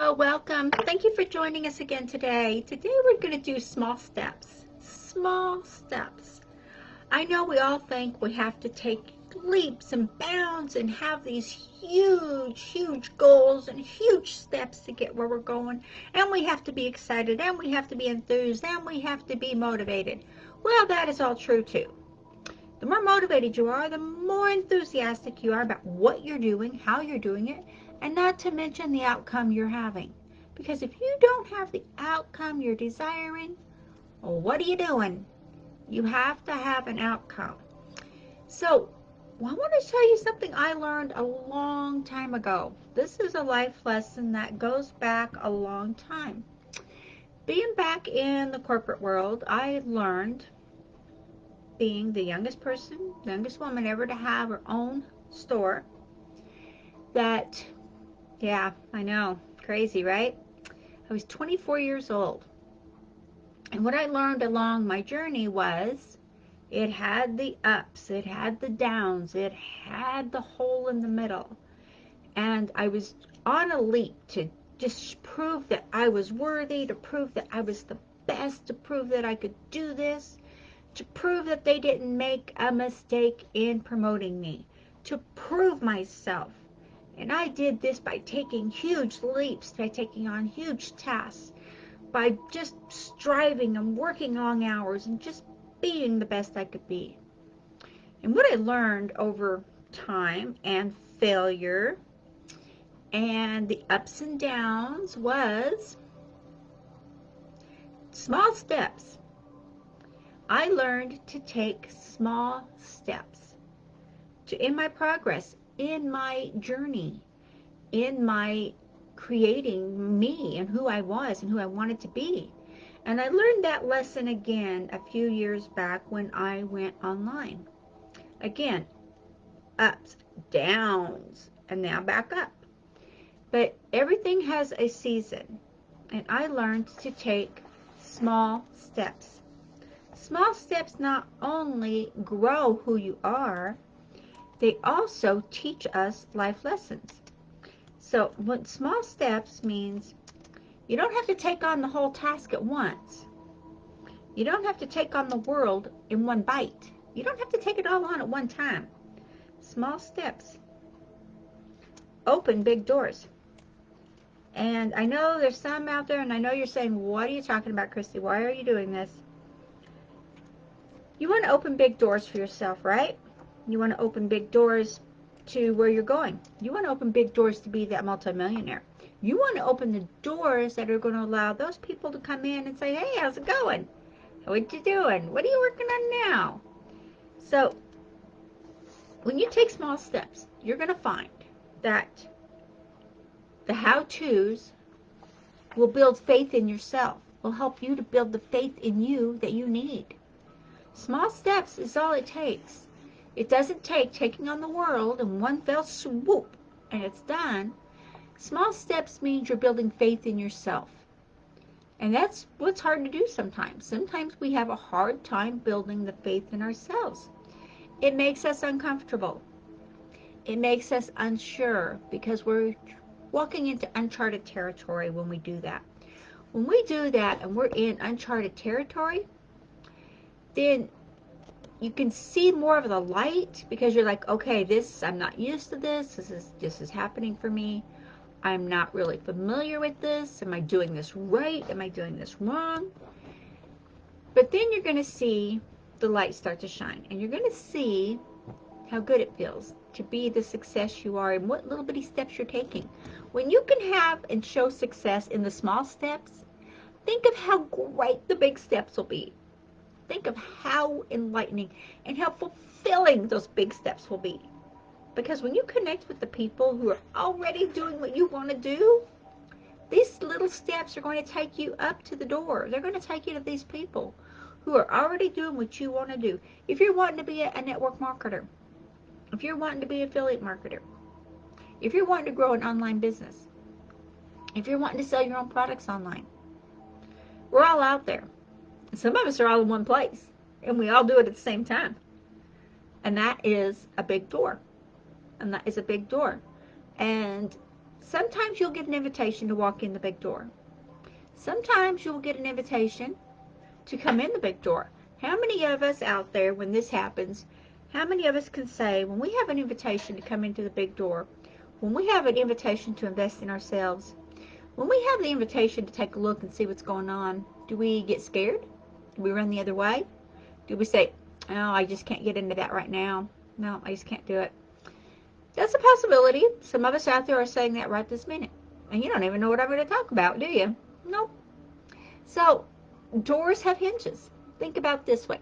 Hello, welcome. Thank you for joining us again today. Today we're going to do small steps. Small steps. I know we all think we have to take leaps and bounds and have these huge goals and huge steps to get where we're going. And we have to be excited, and we have to be enthused, and we have to be motivated. Well, that is all true too. The more motivated you are, the more enthusiastic you are about what you're doing, how you're doing it, and not to mention the outcome you're having. Because if you don't have the outcome you're desiring, well, what are you doing? You have to have an outcome. So, I want to tell you something I learned a long time ago. This is a life lesson that goes back a long time. Being back in the corporate world, I learned, being the youngest woman ever to have her own store, that, yeah, I know, crazy, right? I was 24 years old. And what I learned along my journey was it had the ups, it had the downs, it had the hole in the middle. And I was on a leap to just prove that I was worthy, to prove that I was the best, to prove that I could do this, to prove that they didn't make a mistake in promoting me, to prove myself. And I did this by taking huge leaps, by taking on huge tasks, by just striving and working long hours and just being the best I could be. And what I learned over time and failure and the ups and downs was small steps. I learned to take small steps in my progress, in my journey, in my creating me and who I was and who I wanted to be. And I learned that lesson again a few years back when I went online. Again, ups, downs, and now back up. But everything has a season, and I learned to take small steps. Small steps not only grow who you are, they also teach us life lessons. So what small steps means, you don't have to take on the whole task at once. You don't have to take on the world in one bite. You don't have to take it all on at one time. Small steps open big doors. And I know there's some out there, and I know you're saying, what are you talking about, Christy? Why are you doing this? You want to open big doors for yourself, right? You want to open big doors to where you're going. You want to open big doors to be that multimillionaire. You want to open the doors that are going to allow those people to come in and say, hey, how's it going? What you doing? What are you working on now? So when you take small steps, you're going to find that the how-tos will build faith in yourself, will help you to build the faith in you that you need. Small steps is all it takes. It doesn't take taking on the world in one fell swoop and it's done. Small steps means you're building faith in yourself. And that's what's hard to do sometimes. Sometimes we have a hard time building the faith in ourselves. It makes us uncomfortable. It makes us unsure because we're walking into uncharted territory when we do that. When we do that and we're in uncharted territory, then you can see more of the light because you're like, okay, I'm not used to this. This is happening for me. I'm not really familiar with this. Am I doing this right? Am I doing this wrong? But then you're going to see the light start to shine, and you're going to see how good it feels to be the success you are and what little bitty steps you're taking. When you can have and show success in the small steps, think of how great the big steps will be. Think of how enlightening and how fulfilling those big steps will be. Because when you connect with the people who are already doing what you want to do, these little steps are going to take you up to the door. They're going to take you to these people who are already doing what you want to do. If you're wanting to be a network marketer, if you're wanting to be an affiliate marketer, if you're wanting to grow an online business, if you're wanting to sell your own products online, we're all out there. Some of us are all in one place, and we all do it at the same time. And that is a big door. And that is a big door. And Sometimes you'll get an invitation to walk in the big door. Sometimes you'll get an invitation to come in the big door. How many of us out there, when this happens, how many of us can say, when we have an invitation to come into the big door, when we have an invitation to invest in ourselves, when we have the invitation to take a look and see what's going on, do we get scared? Do we run the other way? Do we say, oh, I just can't get into that right now. No, I just can't do it. That's a possibility. Some of us out there are saying that right this minute. And you don't even know what I'm going to talk about, do you? Nope. So, doors have hinges. Think about it this way.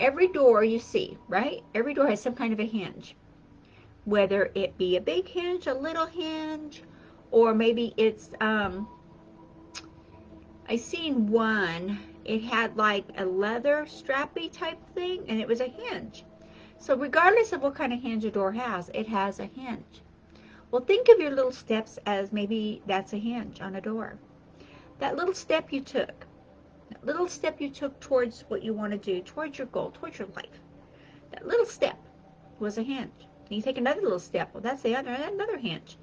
Every door you see, right? Every door has some kind of a hinge. Whether it be a big hinge, a little hinge, or maybe it's, I seen one, it had like a leather strappy type thing, and it was a hinge. So regardless of what kind of hinge a door has, it has a hinge. Well, think of your little steps as maybe that's a hinge on a door. That little step you took, towards what you want to do, towards your goal, towards your life, that little step was a hinge. And you take another little step, well, that's another hinge.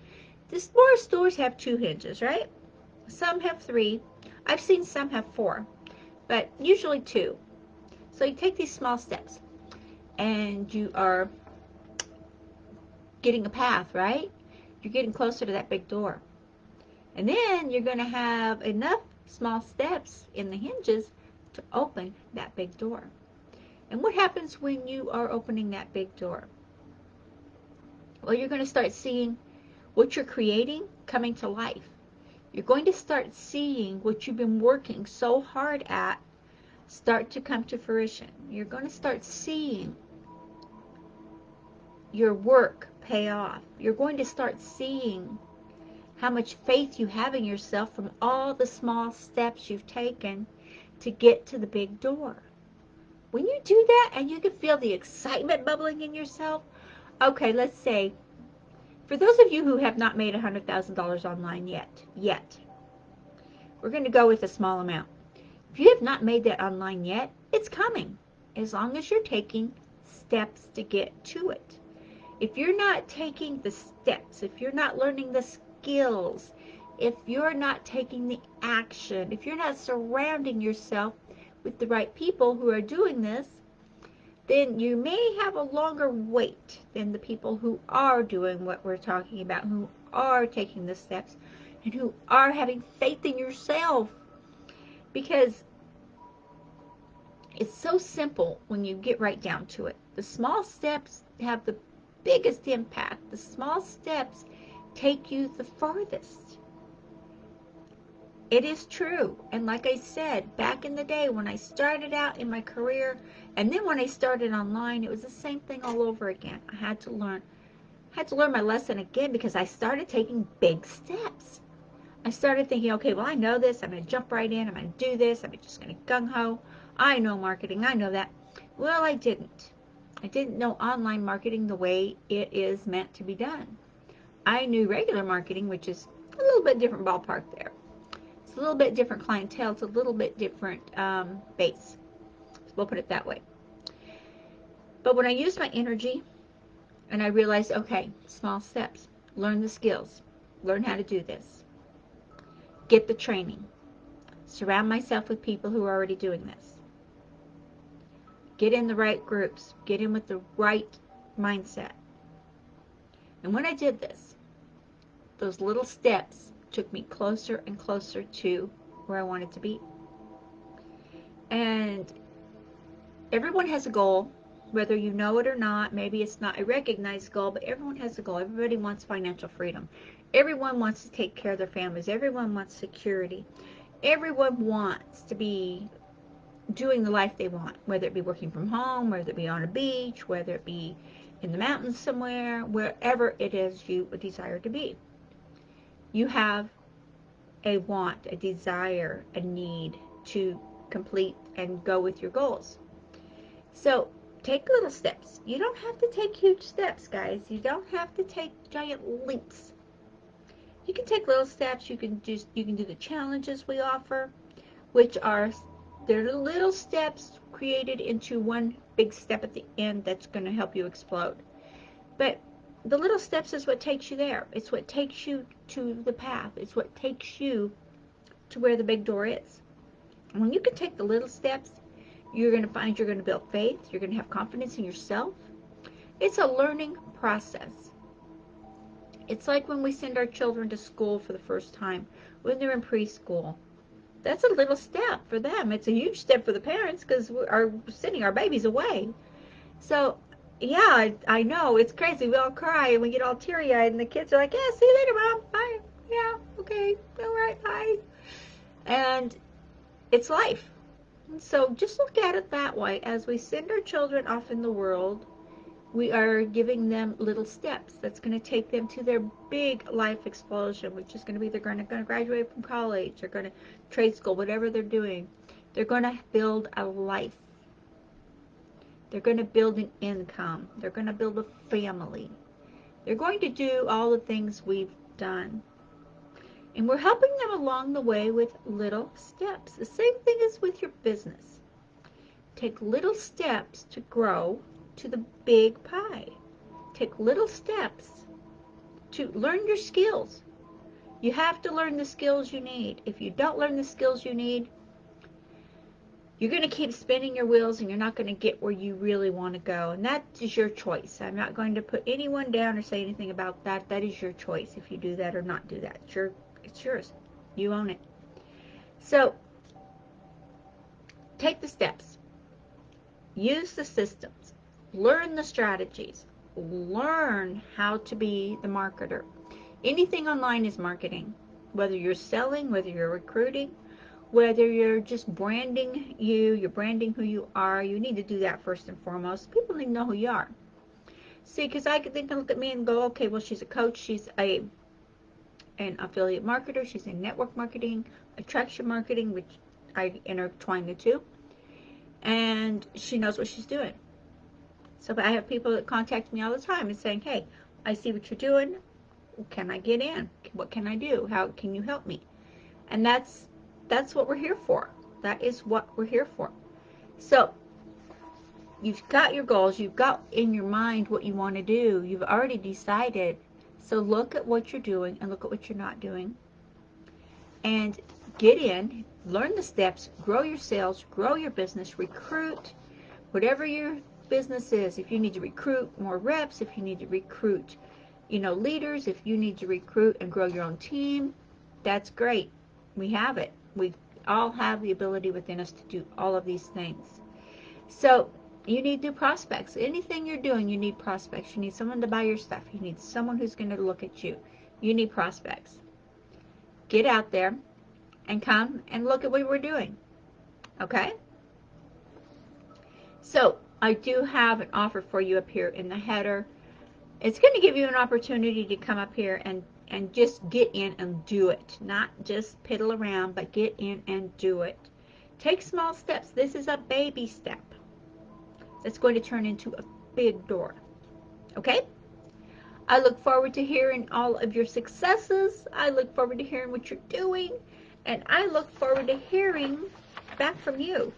Most doors have 2 hinges, right? Some have 3. I've seen some have 4, but usually 2. So you take these small steps, and you are getting a path, right? You're getting closer to that big door. And then you're going to have enough small steps in the hinges to open that big door. And what happens when you are opening that big door? Well, you're going to start seeing what you're creating coming to life. You're going to start seeing what you've been working so hard at start to come to fruition. You're going to start seeing your work pay off. You're going to start seeing how much faith you have in yourself from all the small steps you've taken to get to the big door. When you do that and you can feel the excitement bubbling in yourself, okay, let's say, for those of you who have not made $100,000 online yet, we're going to go with a small amount. If you have not made that online yet, it's coming, as long as you're taking steps to get to it. If you're not taking the steps, if you're not learning the skills, if you're not taking the action, if you're not surrounding yourself with the right people who are doing this, then you may have a longer wait than the people who are doing what we're talking about, who are taking the steps, and who are having faith in yourself. Because it's so simple when you get right down to it. The small steps have the biggest impact. The small steps take you the farthest. It is true. And like I said, back in the day when I started out in my career, and then when I started online, it was the same thing all over again. I had to learn my lesson again, because I started taking big steps. I started thinking, okay, well, I know this. I'm going to jump right in. I'm going to do this. I'm just going to gung-ho. I know marketing. I know that. Well, I didn't. I didn't know online marketing the way it is meant to be done. I knew regular marketing, which is a little bit different ballpark there. It's a little bit different clientele. It's a little bit different base. So we'll put it that way. But when I used my energy and I realized, okay, small steps, learn the skills, learn how to do this, get the training, surround myself with people who are already doing this, get in the right groups, get in with the right mindset. And when I did this, those little steps took me closer and closer to where I wanted to be. And everyone has a goal, whether you know it or not. Maybe it's not a recognized goal, but everyone has a goal. Everybody wants financial freedom. Everyone wants to take care of their families. Everyone wants security. Everyone wants to be doing the life they want, whether it be working from home, whether it be on a beach, whether it be in the mountains somewhere, wherever it is you desire to be. You have a want, a desire, a need to complete and go with your goals. So take little steps. You don't have to take huge steps, guys. You don't have to take giant leaps. You can take little steps. You can do the challenges we offer, which are they're little steps created into one big step at the end that's going to help you explode. But the little steps is what takes you there. It's what takes you to the path. It's what takes you to where the big door is. And when you can take the little steps, you're going to find you're going to build faith. You're going to have confidence in yourself. It's a learning process. It's like when we send our children to school for the first time, when they're in preschool. That's a little step for them. It's a huge step for the parents because we're sending our babies away. So, yeah, I know. It's crazy. We all cry and we get all teary-eyed and the kids are like, yeah, see you later, Mom. Bye. Yeah, okay. All right, bye. And it's life. So just look at it that way. As we send our children off in the world, we are giving them little steps that's going to take them to their big life explosion, which is going to be they're going to graduate from college, they're going to trade school, whatever they're doing. They're going to build a life. They're going to build an income. They're going to build a family. They're going to do all the things we've done. And we're helping them along the way with little steps. The same thing is with your business. Take little steps to grow to the big pie. Take little steps to learn your skills. You have to learn the skills you need. If you don't learn the skills you need, you're going to keep spinning your wheels and you're not going to get where you really want to go. And that is your choice. I'm not going to put anyone down or say anything about that. That is your choice if you do that or not do that. It's yours. You own it. So, take the steps. Use the systems. Learn the strategies. Learn how to be the marketer. Anything online is marketing. Whether you're selling, whether you're recruiting, whether you're just branding you're branding who you are, you need to do that first and foremost. People need to know who you are. See, because they can look at me and go, okay, well, she's a coach, she's an affiliate marketer, she's in network marketing, attraction marketing, which I intertwine the two, and she knows what she's doing. So I have people that contact me all the time and saying, hey, I see what you're doing. Can I get in? What can I do? How can you help me? And that's what we're here for. That is what we're here for. So you've got your goals. You've got in your mind what you want to do. You've already decided. So look at what you're doing and look at what you're not doing. And get in, learn the steps, grow your sales, grow your business, recruit, whatever your business is. If you need to recruit more reps, if you need to recruit, leaders, if you need to recruit and grow your own team, that's great. We have it. We all have the ability within us to do all of these things. So you need new prospects. Anything you're doing, you need prospects. You need someone to buy your stuff. You need someone who's going to look at you. You need prospects. Get out there and come and look at what we're doing. Okay? So I do have an offer for you up here in the header. It's going to give you an opportunity to come up here and just get in and do it. Not just piddle around, but get in and do it. Take small steps. This is a baby step that's going to turn into a big door. Okay? I look forward to hearing all of your successes. I look forward to hearing what you're doing. And I look forward to hearing back from you.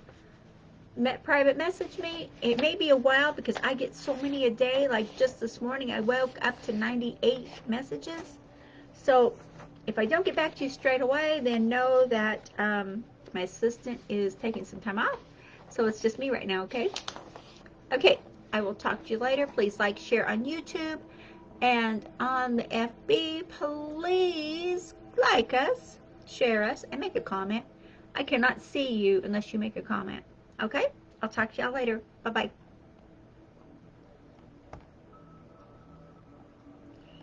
Private message me. It may be a while because I get so many a day. Like just this morning, I woke up to 98 messages. So if I don't get back to you straight away, then know that my assistant is taking some time off. So it's just me right now, okay? Okay, I will talk to you later. Please like, share on YouTube. And on the FB, please like us, share us, and make a comment. I cannot see you unless you make a comment. Okay? I'll talk to y'all later. Bye-bye.